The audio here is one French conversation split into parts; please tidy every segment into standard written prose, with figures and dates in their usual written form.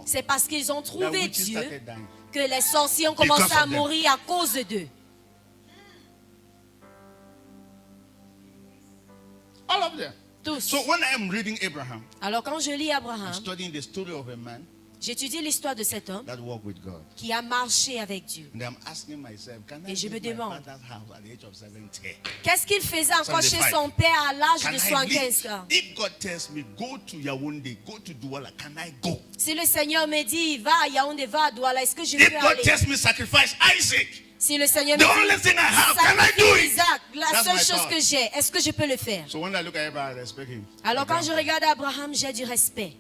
C'est parce qu'ils ont trouvé Dieu que les sorciers ont commencé à mourir à cause d'eux. All of them. Tous. So when I am reading Abraham, alors quand je lis Abraham, studying the story of a man j'étudie l'histoire de cet homme that walked with God. Qui a marché avec Dieu. And I'm asking myself, can I et je me demande, qu'est-ce qu'il faisait encore chez son père à l'âge de 75 ans? If God tells me, go to Yaoundé, go to Douala, can I go? Si le Seigneur me dit, va à Yaoundé, va à Douala, est-ce que je peux aller? If God tells me, sacrifice Isaac, si le Seigneur me dit, sacrifice Isaac, la seule chose que j'ai, est-ce que je peux le faire? So when I look at Abraham, I respect him. Alors quand je regarde Abraham, j'ai du respect.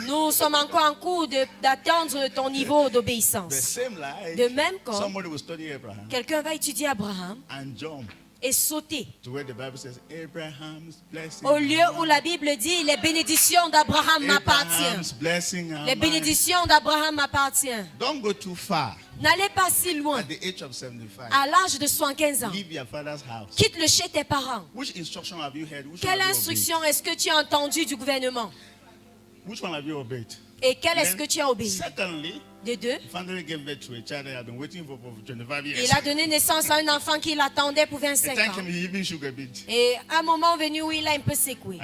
Nous sommes encore en cours d'atteindre ton niveau d'obéissance. De même quand quelqu'un va étudier Abraham et sauter au lieu où la Bible dit les bénédictions d'Abraham m'appartiennent. Les bénédictions d'Abraham m'appartiennent. Don't go too far. N'allez pas si loin. À l'âge de 75 ans, quitte-le chez tes parents. Quelle instruction est-ce que tu as entendue du gouvernement? Et quelle est-ce que tu as obéi? De deux, il a donné naissance à un enfant qu'il attendait pour 25 ans. Et à un moment venu où il a un peu secoué.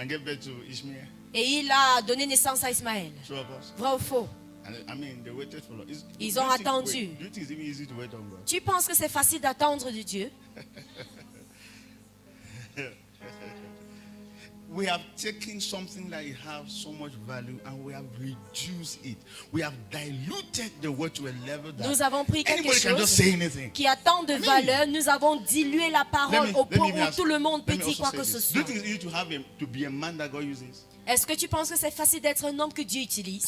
Et il a donné naissance à Ismaël. Vrai ou faux? Ils ont attendu. Tu penses que c'est facile d'attendre de Dieu? We have taken something that has so much value and we have reduced it. We have diluted the word to a level that nous avons pris quelque chose qui a tant de valeur. Nous avons dilué la parole au point où tout le monde peut dire quoi que ce soit. Est-ce que tu penses que c'est facile d'être un homme que Dieu utilise?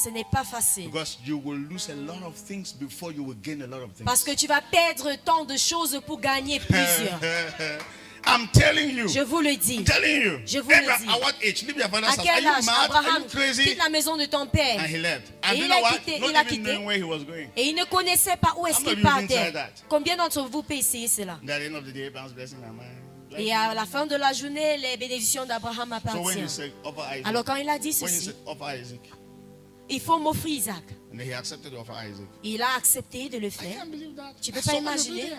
Ce n'est pas facile. Parce que tu vas perdre tant de choses pour gagner plusieurs. I'm telling you. Je vous le dis. Je vous le dis. À quel âge Abraham quitte la maison de ton père? Et il a quitté. Et il ne connaissait pas où est-ce qu'il partait. Combien d'entre vous peut essayer cela? Et à la fin de la journée, les bénédictions d'Abraham appartiennent. Alors quand il a dit ceci, il faut m'offrir Isaac. Il a accepté de le faire. Tu ne peux pas imaginer.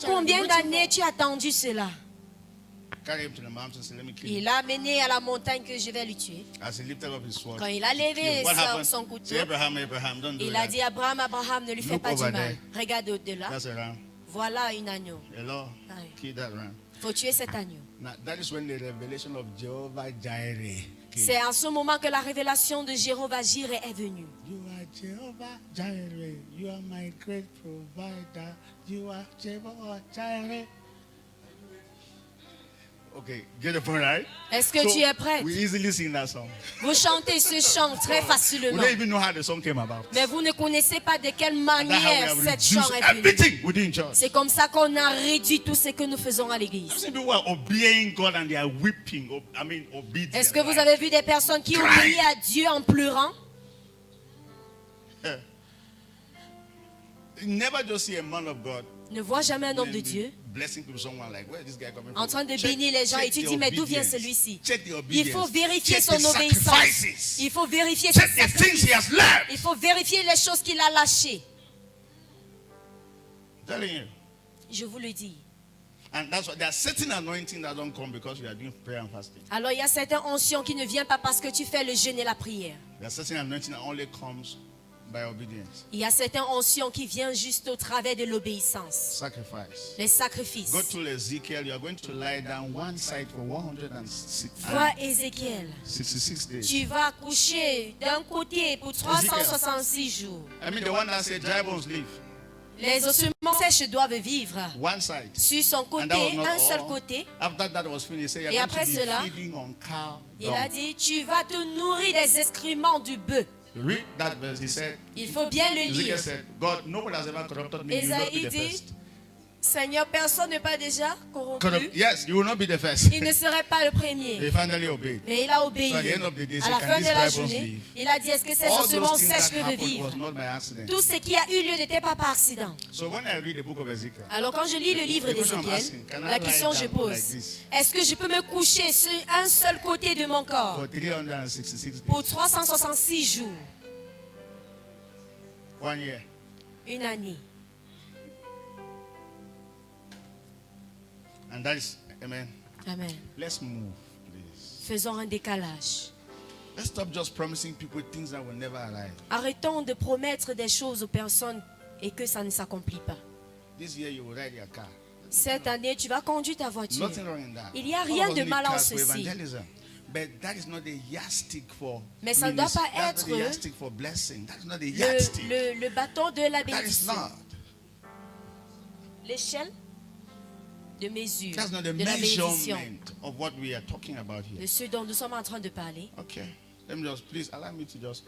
Combien d'années tu as attendu cela? Il l'a amené à la montagne que je vais lui tuer. Quand il a levé son couteau, il a dit Abraham, Abraham, ne lui fais pas du mal. Regarde au-delà. Voilà un agneau. Il faut tuer cet agneau. C'est en ce moment que la révélation de Jéhovah Jireh est venue. You are Jehovah Jireh. You are my great provider. You are Jehovah Jireh. Okay, get the point, right? Est-ce que tu es prêt? We easily sing that song. Vous chantez ce chant très facilement. We don't even know how the song came about. Mais vous ne connaissez pas de quelle manière cette chant est venue. C'est comme ça qu'on a réduit tout ce que nous faisons à l'église. Est-ce que vous avez vu des personnes qui obéissent à Dieu en pleurant? Never just see a man of God. Ne vois jamais un homme de Dieu en train de bénir les gens et tu dis mais d'où vient celui-ci? Il faut vérifier son obéissance. Il faut vérifier ses sacrifices. Il faut vérifier les choses qu'il a lâchées. Je vous le dis. Alors il y a certaines onctions qui ne viennent pas parce que tu fais le jeûne et la prière. Il y a certaines onctions qui viennent juste au travers de l'obéissance. Les sacrifices. Go to Ezekiel. You are going to lie down one side for 106. Vois Ézéchiel. 66 days. Tu vas coucher d'un côté pour 366 jours. I mean the one that said dry bones live. Les ossements sèches doivent vivre. One side. Sur son côté, un seul côté. Et après cela, il a dit, tu vas te nourrir des excréments du bœuf. Read that verse. He said, il faut bien le lire. God, nobody has ever corrupted me. Esaïe dit, Seigneur, personne n'est pas déjà corrompu. Yes, you will not be the first. Il ne serait pas le premier. They finally obeyed. Mais il a obéi. So at the end of the day, À la can fin de these la dry bones journée, live? il a dit, est-ce que ces All ossements those things sèches that peuvent happened vivre? was not by accident. Tout ce qui a eu lieu n'était pas par accident. So when I read the book of Ezekiel, Alors quand je lis le livre the question I'm d'Ézéchiel, asking, can I la lie question que je down pose, like this est-ce que je peux me coucher sur un seul côté de mon corps for 366 days, pour 366 jours, 1 year? une année? And that is, amen. Amen. Let's move, please. Faisons un décalage. Let's stop just promising people things that will never arrive. Arrêtons de promettre des choses aux personnes et que ça ne s'accomplit pas. This year you will ride your car. Cette année, tu vas conduire ta voiture. Nothing wrong in that. Il n'y a All rien of us de need mal en cars for ceci. evangelism. But that is not the yardstick for Mais ça ne doit ministry. pas That's être not the yardstick for blessing. That's not the yardstick. le bâton de la That is bénédiction. not. L'échelle de mesure That's not the de la bénédiction. measurement of what we are talking about De here. ce dont nous sommes en train de parler. Okay. Let me just please allow me to just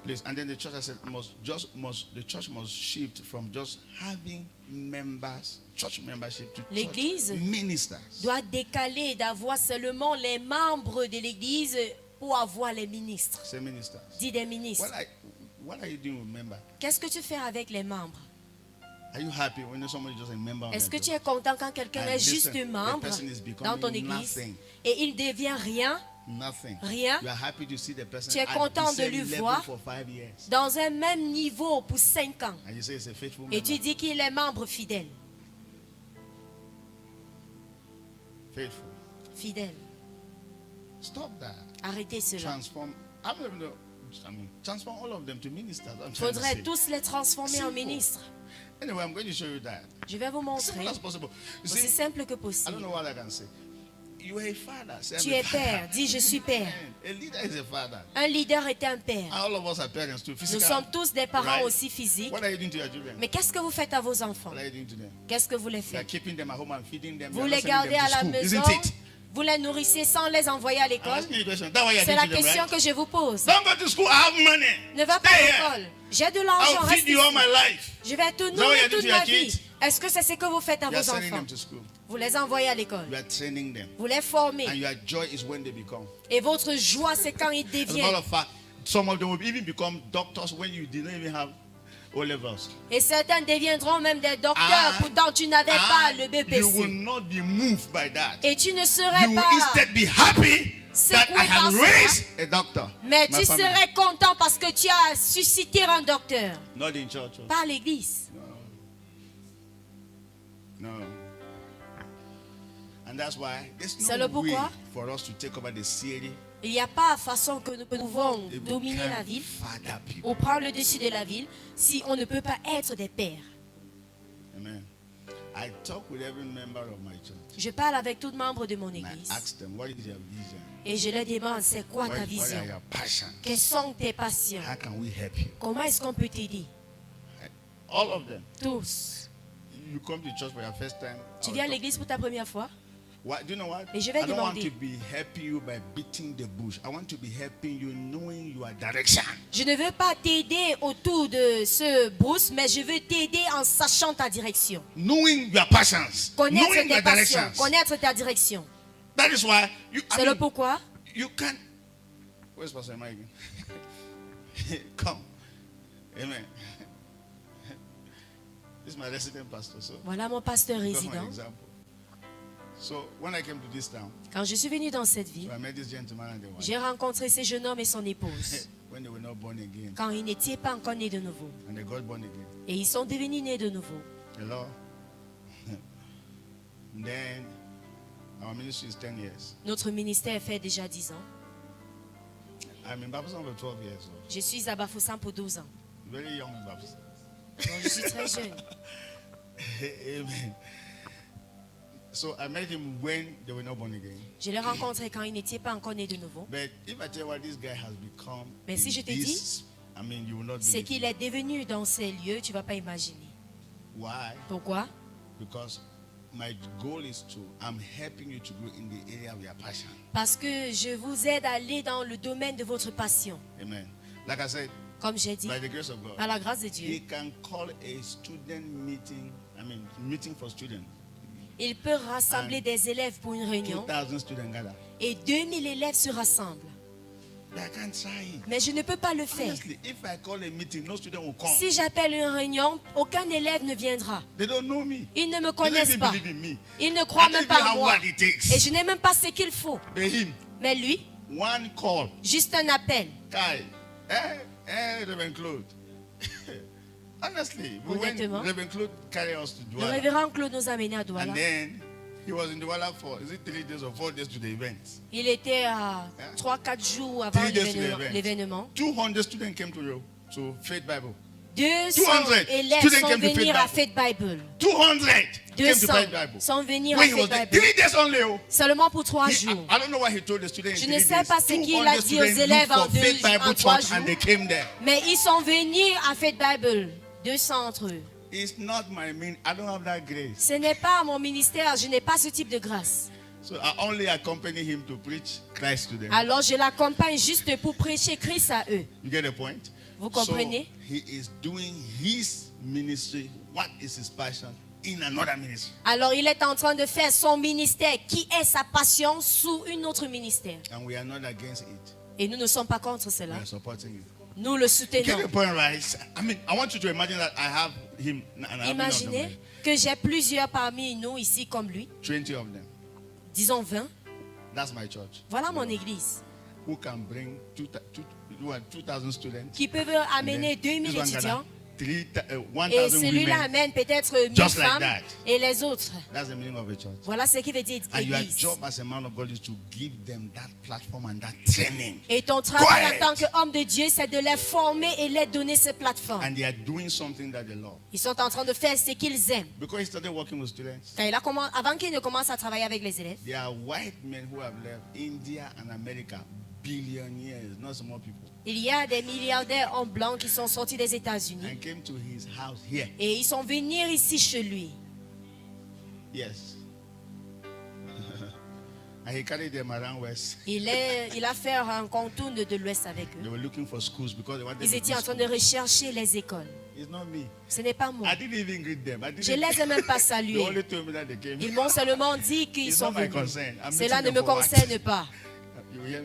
please. And then the church I said the church must shift from just having members, church membership to L'église church ministers. doit décaler d'avoir seulement les membres de l'église pour avoir les ministres. Say ministers. Dis des ministres. What are you doing with members? Qu'est-ce que tu fais avec les membres? Are you happy when somebody just a member? Est-ce que tu es content quand quelqu'un And est listen, juste the membre person is becoming dans ton église nothing. et il devient rien? Nothing. Rien. You are happy to see the person Tu es at content the de same lui level voir for 5 years. dans un même niveau pour 5 ans. And you say it's a faithful Et tu member. dis qu'il est membre fidèle. Faithful. Fidèle. Stop that. Arrêtez cela. Transform. Transform all of them to ministers. I'm trying to Faudrait say. tous les transformer en Simple. ministres. Anyway, I'm going to show you that. Je vais vous Simple montrer. as possible. You Aussi see, simple que I don't possible. know what I can say. You are a father. Say, Tu I'm a es father. père. Dis je suis père. A leader is a father. Un leader est un père. All of us are parents too. Nous Physical. sommes tous des parents Right. aussi physiques. What are you doing to your children? Mais qu'est-ce que vous faites à vos enfants? What are you doing to them? Qu'est-ce que vous les You are faites? keeping them at home and feeding them. You Vous are not les sending gardez them à to la school, maison. isn't it? Vous les nourrissez sans les envoyer à I'm l'école. asking you a question. That's what you are C'est la doing to them, question right? que je vous pose. Don't go to school. I have money. Ne va pas Stay à here. l'école. J'ai de l'argent. I'll Reste feed you all ici. my life. Je vais te what nourrir you're doing toute to ma your vie. kids? Est-ce que c'est ce que vous faites à You are vos sending enfants? them to school. Vous les envoyez à l'école. You are training them. Vous les formez. And your joy is when they become. Et votre joie, c'est quand ils As a matter deviennent. of fact, some of them will even become doctors when you didn't even have O levels. Et certains deviendront même des docteurs. Pourtant, tu n'avais pas le You will BPC. not be moved by that. Et tu ne serais You will pas. instead be happy that I have Secoué par raised a doctor. Mais My tu family. serais content parce que tu as suscité un docteur. Not in church. Oh. Pas à l'église. No. And that's why there's C'est no le way pourquoi for us to take over the city. Il n'y a pas façon que nous pouvons if we dominer can't la ville father people. ou prendre le dessus de la ville si on ne peut pas être des pères. Amen. I talk with every member of my church. Je parle avec tout membre de mon And I église ask them, what is your vision? et je leur demande c'est quoi What ta are vision? your passions? Quelles sont tes passions? How can we help you? Comment est-ce qu'on peut t'aider? All of them. Tous. You come to church for your first time. Tu viens à l'église pour ta première fois? What, do you know what? Et je vais I don't want demander. to be helping you by beating the bush. I want to be helping you knowing your direction. Je ne veux pas t'aider autour de ce brousse, mais je veux t'aider en sachant ta direction. Knowing your passions. Connaître Knowing tes your passions, directions. connaître ta direction. That is why you, C'est le pourquoi. you can't. Where's Pastor Mike? Come. Amen. This is my resident pastor. So, Voilà mon pasteur that's my résident. example. So, when I came to this town, Quand je suis venu dans cette so ville, I met this gentleman and the wife. j'ai rencontré ce jeune homme et son épouse When they were not born again. quand ils n'étaient pas encore nés de nouveau. And they got born again. Et ils sont devenus nés de nouveau. Hello? Then, our ministry is 10 years. Notre ministère fait déjà 10 ans. I'm in baptism for 12 years old. Je suis à Bafoussam pour 12 ans. Very young baptism. Donc je suis très jeune. Amen. So I met him when they were not born again. Je l'ai rencontré quand ils n'étaient pas encore nés de nouveau. But if I tell you what this guy has become, Mais si in je te this, I mean, you will not Ce believe qu'il me. est devenu dans ces lieux, tu ne vas pas imaginer. Why? Pourquoi? Because my goal is to, I'm helping you to grow in the area of your passion. Parce que je vous aide à aller dans le domaine de votre passion. Amen. Like I said, Comme j'ai dit, by the grace of God, par la grâce de Dieu, he can call a student meeting meeting for students. Il peut rassembler des élèves pour une réunion. 2,000 students gather. Et 2000 élèves se rassemblent. But I can't try it. Mais je ne peux pas le faire. Honestly, if I call a meeting, no student will come. Si j'appelle une réunion, aucun élève ne viendra. They don't know me. Ils ne me They don't connaissent even pas. believe in me. Ils ne croient I même don't pas even en have moi. what it takes. Et je n'ai même pas ce qu'il faut. But him, Mais lui, one call. juste un appel. Kai, Reverend Claude. Honestly, Honnêtement, Reverend Claude carried us to Le Douala. révérend Claude nous a amenés à Douala. And then he was in Douala for 3 days or 4 days to the event. Il était à 3-4 jours avant 3 days to the event. l'événement. 200 students came to Faith Bible. 200 200 élèves students sont came to venus Faith à Faith Bible. 200 came to 200 Faith Bible. sont venus à When he was Faith there, Bible. 3 days only. Oh. Seulement pour 3 I jours. don't know what he told the students. Je in ne 3 sais days. pas ce qu'il 200 a dit aux students élèves looked en for Faith Bible 3 Church and jours. they came there. Mais ils sont venus à Faith Bible. 200 entre eux. It's not my mean. I don't have that grace. Ce n'est pas mon ministère. Je n'ai pas ce type de grâce. So I only accompany him to preach Christ to them. Alors je l'accompagne juste pour prêcher Christ à eux. You get the point? Vous comprenez? So he is doing his ministry. What is his passion in another ministry? Alors il est en train de faire son ministère qui est sa passion sous une autre ministère. And we are not against it. Et nous ne sommes pas contre We cela. are supporting it. Nous le Get soutenons. the point, right? I want you to imagine that I have him and I have many of them, Imaginez right? que j'ai plusieurs parmi nous ici comme lui. 20 of them. Disons 20. That's my church. Voilà mon église. Who can bring 2,000 students? Qui peuvent amener And then 2000 this one étudiants. gather 1,000 Et celui-là women. amène peut-être 1000 Just like femmes. that. Et les autres. That's the meaning of a church. Voilà ce qui veut dire And your église. job as a man of God is to give them that platform and that training. Et ton travail Quiet. en tant qu'homme de Dieu, c'est de les former et les donner ces plateformes. And they are doing something that they love. Ils sont en train de faire ce qu'ils aiment. Because he started working with students, Avant qu'ils ne commencent à travailler avec les élèves, there are white men who have left India and America, billionaires, not small people, il y a des milliardaires hommes blancs qui sont sortis des États-Unis. and came to his house here. Et ils sont venus ici chez lui. Yes. And he carried them around west. Il a fait un contour de l'Ouest avec They eux. were looking for schools because they wanted Ils to étaient do en train de schools. rechercher les écoles. It's not me. Ce n'est pas moi. I didn't even greet them. Je ne les ai même pas They salués. only told me that they came. Ils m'ont seulement dit qu'ils It's sont not my venus. concern. I'm Cela meeting ne them me for what? concerne pas. You hear me?